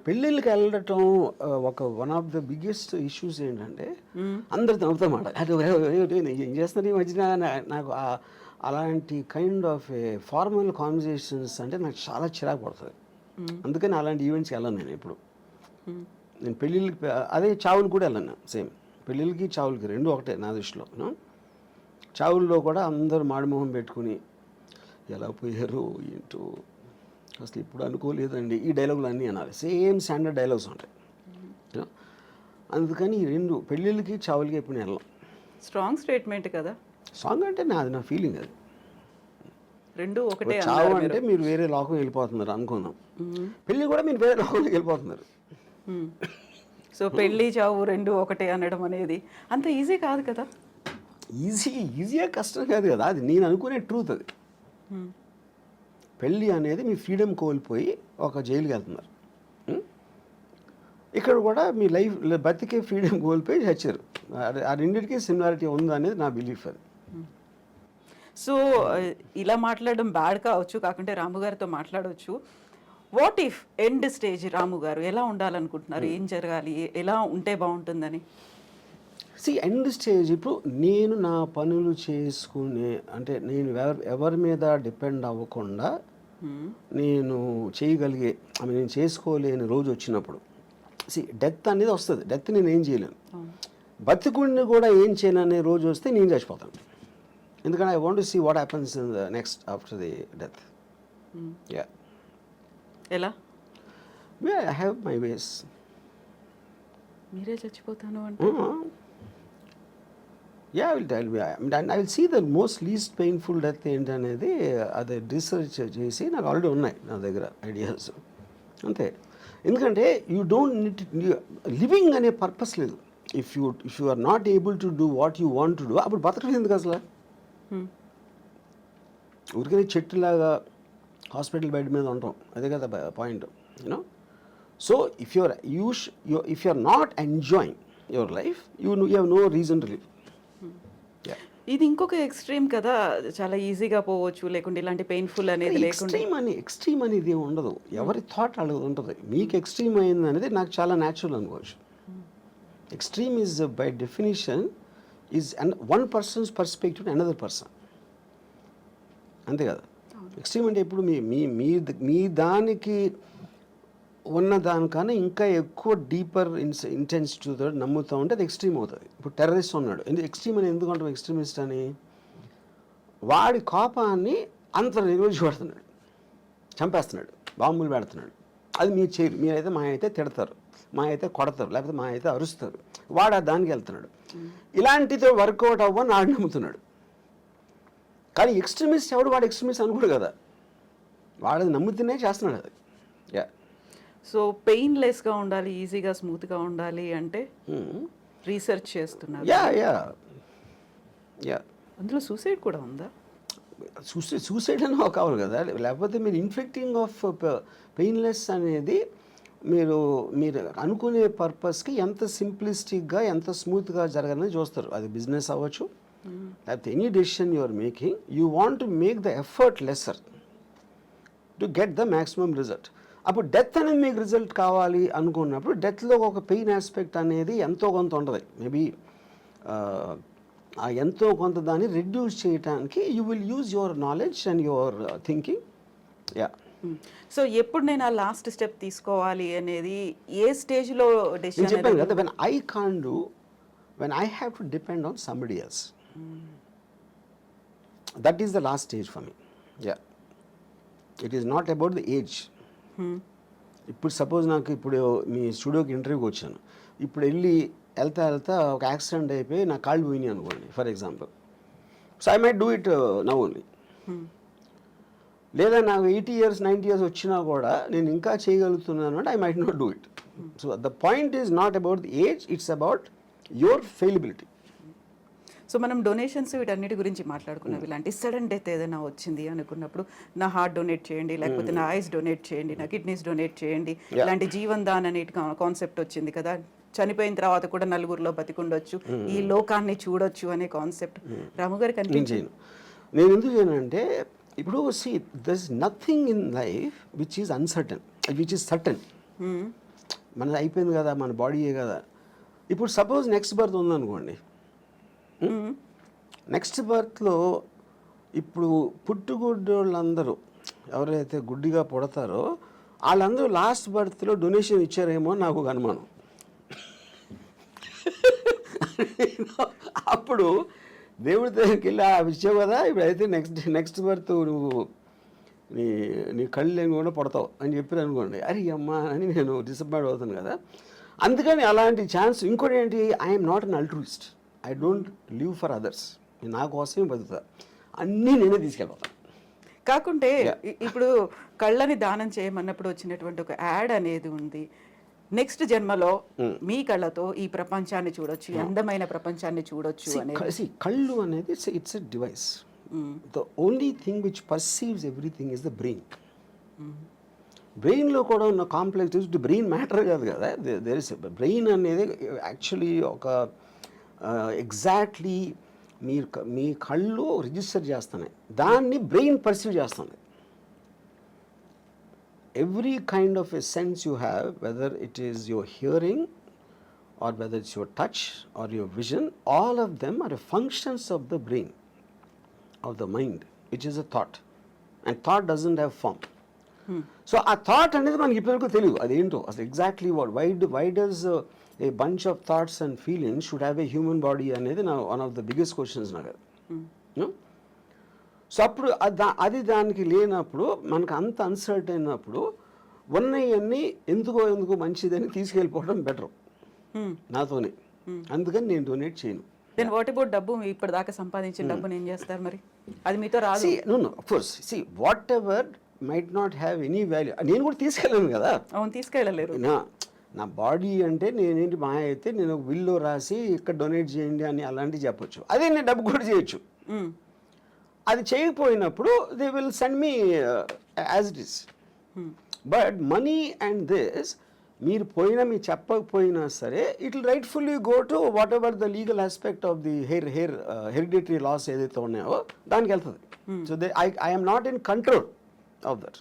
పెళ్ళిళ్ళకి వెళ్ళటం one of the biggest issues ఏంటంటే అందరు నవ్వుతామాట ఏం చేస్తున్నారు ఈ మధ్యన నాకు అలాంటి కైండ్ ఆఫ్ ఫార్మల్ కాన్వర్జేషన్స్ అంటే నాకు చాలా చిరాకు పడుతుంది. అందుకని అలాంటి ఈవెంట్స్కి వెళ్ళను నేను ఎప్పుడు. నేను పెళ్ళిళ్ళకి అదే చావులు కూడా వెళ్ళను. సేమ్ పెళ్ళిళ్ళకి చావులకి రెండు ఒకటే నా దృష్టిలో. చావుల్లో కూడా అందరూ మాడిమోహం పెట్టుకుని ఎలా పోయారు ఏంటో అసలు ఇప్పుడు అనుకోలేదండి ఈ డైలాగులు అన్నీ అనాలి. సేమ్ స్టాండర్డ్ డైలాగ్స్ ఉంటాయి. అందుకని ఈ రెండు పెళ్ళిళ్ళకి చావులకి ఎప్పుడు వెళ్ళాం. స్ట్రాంగ్ స్టేట్మెంట్ కదా. సాంగ్ అంటే నాది నా ఫీలింగ్ అది. రెండు ఒకటే. చావు అంటే మీరు వేరే లోకం వెళ్ళిపోతున్నారు అనుకున్నాం, పెళ్ళి కూడా మీరు వేరే లోకంలోకి వెళ్ళిపోతున్నారు. సో పెళ్ళి చావు రెండు ఒకటే అనడం అనేది అంత ఈజీ కాదు కదా. ఈజీగా కష్టం కాదు కదా, అది నేను అనుకునే ట్రూత్. అది పెళ్ళి అనేది మీ ఫ్రీడమ్ కోల్పోయి ఒక జైలుకి వెళ్తున్నారు. ఇక్కడ కూడా మీ లైఫ్ బతికే ఫ్రీడమ్ కోల్పోయి చచ్చారు. ఆ రెండింటికి సిమిలారిటీ ఉందా అనేది నా బిలీఫ్. అది సో ఇలా మాట్లాడడం బ్యాడ్ కావచ్చు, కాకుంటే రాము గారితో మాట్లాడవచ్చు. వాట్ ఇఫ్ ఎండ్ స్టేజ్ రాము గారు ఎలా ఉండాలనుకుంటున్నారు, ఏం జరగాలి, ఎలా ఉంటే బాగుంటుందని? ఎండ్ స్టేజ్ ఇప్పుడు నేను నా పనులు చేసుకునే అంటే నేను ఎవరి మీద డిపెండ్ అవ్వకుండా నేను చేయగలిగే నేను చేసుకోలేని రోజు వచ్చినప్పుడు డెత్ అనేది వస్తుంది. డెత్ నేను ఏం చేయలేను, బతికుడిని కూడా ఏం చేయను అనే రోజు వస్తే నేను చచ్చిపోతాను. ఎందుకంటే I want to see what happens in the next after the death. Yeah ఎలా? I have my ways. మీరే చచ్చిపోతాను అంటే yeah I will see the most least painful death ఏంటనేది అది రీసెర్చ్ చేసి నాకు ఆల్రెడీ ఉన్నాయి నా దగ్గర ఐడియాస్. అంతే. ఎందుకంటే యూ డోంట్ నీడ్ లివింగ్ అనే పర్పస్ లేదు. If you are not able to do what you want to do అప్పుడు బతకలేదు ఎందుకు అసలు? ఊరికే చెట్టులాగా హాస్పిటల్ బెడ్ మీద ఉంటాం, అదే కదా point. You know, so if you are not enjoying your life you have no reason to live. ఇది ఇంకొక ఎక్స్ట్రీమ్ కదా, చాలా ఈజీగా పోవచ్చు, లేకుంటే ఇలాంటి పెయిన్ఫుల్ అనేది లేకుండా. ఎక్స్ట్రీమ్ అనేది ఉండదు, ఎవరి థాట్ అలా ఉంటుంది. మీకు ఎక్స్ట్రీమ్ అయింది అనేది నాకు చాలా న్యాచురల్ అనుకోవచ్చు. Extreme is by definition is one persons perspective another person, అంతే కదా. ఎక్స్ట్రీమ్ అంటే ఇప్పుడు మీ దానికి ఉన్న దానికన్నా ఇంకా ఎక్కువ డీపర్ ఇంటెన్సిటీతో నమ్ముతూ ఉంటే అది ఎక్స్ట్రీమ్ అవుతుంది. ఇప్పుడు టెర్రరిస్ట్ ఉన్నాడు, ఎక్స్ట్రీమ్ అని ఎందుకు అంటాం ఎక్స్ట్రీమిస్ట్ అని? వాడి కోపాన్ని అంత నిర్వహించబడుతున్నాడు, చంపేస్తున్నాడు, బాంబులు పెడుతున్నాడు. అది మీరు చేయరు. మీరైతే మా అయితే తిడతారు, మా అయితే కొడతారు, లేకపోతే మా అయితే అరుస్తారు. వాడు దానికి వెళ్తున్నాడు. ఇలాంటితో వర్కౌట్ అవ్వని వాడు నమ్ముతున్నాడు. కానీ ఎక్స్ట్రీమిస్ట్ ఎవడు వాడు ఎక్స్ట్రీమిస్ట్ అనుకోడు కదా, వాడు నమ్ముతూనే చేస్తున్నాడు అది. యా. సో పెయిన్లెస్గా ఉండాలి, ఈజీగా స్మూత్గా ఉండాలి అంటే రీసెర్చ్ చేస్తున్నారు. యా యా యా అందులో సూసైడ్ కూడా ఉందా? సూసైడ్ అని కావాలి కదా, లేకపోతే మీరు ఇన్ఫ్లిక్టింగ్ ఆఫ్ పెయిన్లెస్ అనేది మీరు అనుకునే పర్పస్కి ఎంత సింప్లిస్టిక్గా ఎంత స్మూత్గా జరగాలని చూస్తారు. అది బిజినెస్ అవ్వచ్చు, లేకపోతే any decision you are making, you want to make the effort lesser to get the maximum result. అప్పుడు డెత్ అనేది మీకు రిజల్ట్ కావాలి అనుకున్నప్పుడు డెత్లో ఒక పెయిన్ ఆస్పెక్ట్ అనేది ఎంతో కొంత ఉంటుంది. మేబీ ఆ ఎంతో కొంత దాన్ని రెడ్యూస్ చేయడానికి you will use your knowledge and your thinking. Yeah. So ఎప్పుడు నేను ఆ లాస్ట్ స్టెప్ తీసుకోవాలి అనేది ఏ స్టేజ్లో డెసిషన్? చెప్పాను కదా, when I can't do, when I have to depend on somebody else, that is the last stage for me. Yeah, it is not about the age. ఇప్పుడు suppose నాకు ఇప్పుడు మీ స్టూడియోకి ఇంటర్వ్యూకి వచ్చాను, ఇప్పుడు వెళ్తా ఒక యాక్సిడెంట్ అయిపోయి నా కాళ్ళు పోయినాయి అనుకోండి for example. So I might do it now only. లేదా నాకు 80 years 90 years వచ్చినా కూడా నేను ఇంకా చేయగలుగుతున్నాను అంటే I might not do it. So the point is not about the age, it's about your fallibility. So మనం డొనేషన్స్ వీటన్నిటి గురించి మాట్లాడుకున్నాం. ఇలాంటి సడన్ డెత్ ఏదైనా వచ్చింది అనుకున్నప్పుడు నా హార్ట్ డొనేట్ చేయండి, లేకపోతే నా ఐస్ డొనేట్ చేయండి, నా కిడ్నీస్ డొనేట్ చేయండి, ఇలాంటి జీవన్ దాన్ అనే కాన్సెప్ట్ వచ్చింది కదా. చనిపోయిన తర్వాత కూడా నలుగురిలో బతికుండొచ్చు, ఈ లోకాన్ని చూడొచ్చు అనే కాన్సెప్ట్ రాము గారికి అనిపించింది. నేను ఎందుకు చేయనంటే ఇప్పుడు there is nothing in life which is uncertain, which is certain. మనది అయిపోయింది కదా, మన బాడీయే కదా. ఇప్పుడు సపోజ్ నెక్స్ట్ బర్త్ ఉందనుకోండి, నెక్స్ట్ బర్త్లో ఇప్పుడు పుట్టుగుడ్డోళ్ళందరూ ఎవరైతే గుడ్డిగా పుడతారో వాళ్ళందరూ లాస్ట్ బర్త్లో డొనేషన్ ఇచ్చారేమో అని నాకు ఒక అనుమానం. అప్పుడు దేవుడి దగ్గరికి వెళ్ళి ఇచ్చావు కదా, ఇప్పుడు అయితే నెక్స్ట్ బర్త్ నువ్వు నీ కళ్ళు లేని కూడా పడతావు అని చెప్పారు అనుకోండి, అరే అమ్మా అని నేను డిసప్పాయింట్ అవుతాను కదా. అందుకని అలాంటి ఛాన్స్. ఇంకోటి ఏంటి, I'm not an అల్ట్రూయిస్ట్, I don't live for others. నా కోసమే బతుకుతా, అన్నీ నేనే తీసుకెళ్ళిపోతాను. కాకుంటే ఇప్పుడు కళ్ళని దానం చేయమన్నప్పుడు వచ్చినటువంటి ఒక యాడ్ అనేది ఉంది, నెక్స్ట్ జన్మలో మీ కళ్ళతో ఈ ప్రపంచాన్ని చూడొచ్చు, అందమైన ప్రపంచాన్ని చూడొచ్చు అనేది. కళ్ళు అనేది it's a device. The only thing which perceives everything is the brain. బ్రెయిన్లో కూడా ఉన్న కాంప్లెక్స్ బ్రెయిన్ మ్యాటర్ కాదు కదా, దేర్ ఇస్ బ్రెయిన్ అనేది యాక్చువల్లీ ఒక ఎగ్జాక్ట్లీ మీ కళ్ళు రిజిస్టర్ చేస్తున్నాయి, దాన్ని బ్రెయిన్ పర్సీవ్ చేస్తుంది. Every kind of a sense you have, whether it is your hearing or whether it's your touch or your vision, all of them are functions of the brain, of the mind, which is a thought. And thought doesn't have form. So a thought అనేది మనకి ఇప్పటివరకు తెలియదు అదేంటో అసలు exactly what why does a bunch of thoughts and feelings should have a human body అనేది నా one of the biggest questions నాకు. So అప్పుడు అది దానికి లేనప్పుడు మనకు అంత అన్సర్ట్ అయినప్పుడు ఉన్నవన్నీ ఎందుకో మంచిదని తీసుకెళ్ళిపోవడం బెటర్ నాతోనే. అందుకని నేను డొనేట్ చేయను. దెన్ వాట్ అబౌట్ డబ్బు? ఇప్పటిదాకా సంపాదించిన డబ్బుని ఏం చేస్తారు మరి? అది మీతో రాదు. No of course, see whatever might not have any value, నేను కూడా తీసుకెళ్ళాను కదా. అవును, తీసుకెళ్ళలేరు. నా బాడీ అంటే నేనేంటి మా అయితే నేను ఒక బిల్లో రాసి ఇక్కడ డొనేట్ చేయండి అని అలాంటివి చెప్పొచ్చు. అదే నేను డబ్బు కూడా చేయొచ్చు. అది చేయకపోయినప్పుడు they will send me as it is. But money and this మీరు చెప్పకపోయినా సరే it will rightfully go to whatever the legal aspect of the hereditary laws ఏదైతే ఉన్నాయో దానికి వెళ్తుంది. So I'm not in control of that.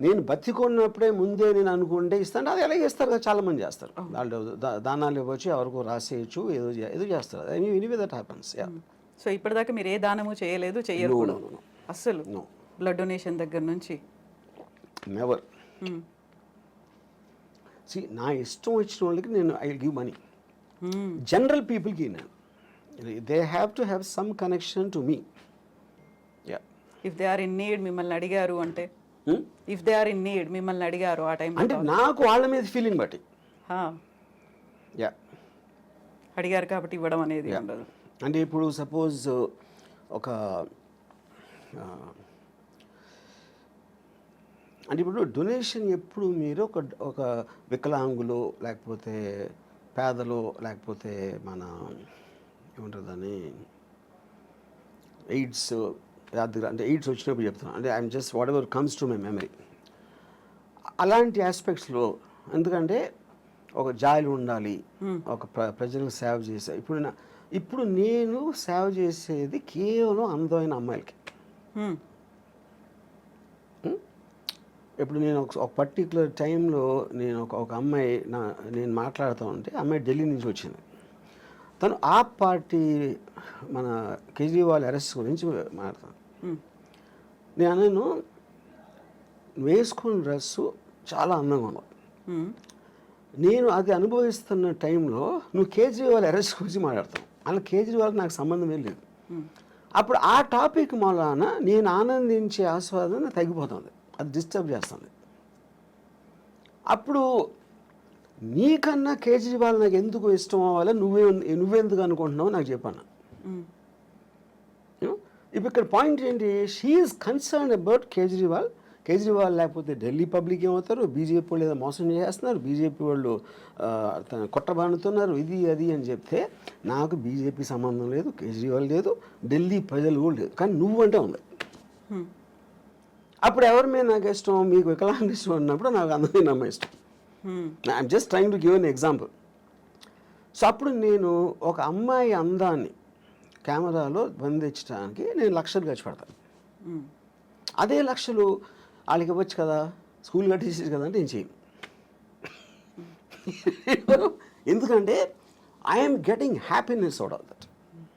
నేను బతికున్నప్పుడే ముందే నేను అనుకుంటే ఇస్తాను, అది ఎలా చేస్తారు కదా, చాలా మంది చేస్తారు. వాళ్ళు దానాలు ఇవ్వచ్చు, ఎవరికో రాసేయచ్చు, ఏదో చేస్తారు. Anyway that happens. సో ఇప్పటిదాకా మీరు ఏ దానము చేయలేదు, చెయ్యరు కూడా అస్సలు? బ్లడ్ డొనేషన్ దగ్గర నుంచి నెవర్. సి నా ఇష్టం వచ్చిన వాళ్ళకి నేను ఐ గివ్ మనీ. జనరల్ పీపుల్కి నేను they have to have some connection to me. If they are in need మిమ్మల్ని అడిగారు అంటే, if they are in need మిమ్మల్ని అడిగారు ఆ టైం అంటే నాకు వాళ్ళ మీద ఫీలింగ్ బట్టి అడిగారు కాబట్టి ఇవ్వడం అనేది ఉండదు. అంటే ఇప్పుడు సపోజ్ అంటే ఇప్పుడు డొనేషన్ ఎప్పుడు మీరు ఒక వికలాంగులు లేకపోతే పేదలు లేకపోతే మన ఏమంటారు దాన్ని ఎయిడ్స్ అంటే ఎయిడ్స్ వచ్చినప్పుడు చెప్తున్నాను. అంటే I'm just what ever comes to my memory. అలాంటి ఆస్పెక్ట్స్లో ఎందుకంటే ఒక జాయిలు ఉండాలి, ఒక ప్రజలకు సేవ చేసే. ఇప్పుడు నేను సేవ చేసేది కేవలం అందమైన అమ్మాయిలకి. ఇప్పుడు నేను ఒక పర్టికులర్ టైంలో నేను ఒక అమ్మాయి నేను మాట్లాడుతూ ఉంటే, అమ్మాయి ఢిల్లీ నుంచి వచ్చింది. తను ఆప్ పార్టీ మన కేజ్రీవాల్ అరెస్ట్ గురించి మాట్లాడతాను. నేను వేసుకున్న డ్రెస్సు చాలా అందంగా ఉన్నావు, నేను అది అనుభవిస్తున్న టైంలో నువ్వు కేజ్రీవాల్ అరెస్ట్ గురించి మాట్లాడతావు. అలా కేజ్రీవాల్ నాకు సంబంధమే లేదు. అప్పుడు ఆ టాపిక్ మూలాన నేను ఆనందించే ఆస్వాదన తగ్గిపోతుంది, అది డిస్టర్బ్ చేస్తుంది. అప్పుడు నీకన్నా కేజ్రీవాల్ నాకు ఎందుకు ఇష్టం అవ్వాలి, నువ్వెందుకు అనుకుంటున్నావు నాకు చెప్పాను. ఇప్పుడు ఇక్కడ పాయింట్ ఏంటి, she is concern about Kejriwal లేకపోతే ఢిల్లీ పబ్లిక్ ఏమవుతారు, బీజేపీ వాళ్ళు ఏదో మోసం చేస్తున్నారు, బీజేపీ వాళ్ళు కొట్టబానుతున్నారు, ఇది అది అని చెప్తే నాకు బీజేపీ సంబంధం లేదు, కేజ్రీవాల్ లేదు, ఢిల్లీ ప్రజలు కూడా లేదు, కానీ నువ్వంటే ఉంది. అప్పుడు ఎవరి మీద నాకు ఇష్టం, మీకు వికలాంగ ఇష్టం అన్నప్పుడు నాకు అందమైన అమ్మాయి ఇష్టం. I'm just trying to give an example. So అప్పుడు నేను ఒక అమ్మాయి అందాన్ని కెమెరాలో బంధించడానికి నేను లక్షలు ఖర్చు పెడతాను. అదే లక్షలు వాళ్ళకి ఇవ్వచ్చు కదా, స్కూల్ కట్టేసేది కదా అంటే నేను చేయను. ఎందుకంటే I'm getting happiness out of that.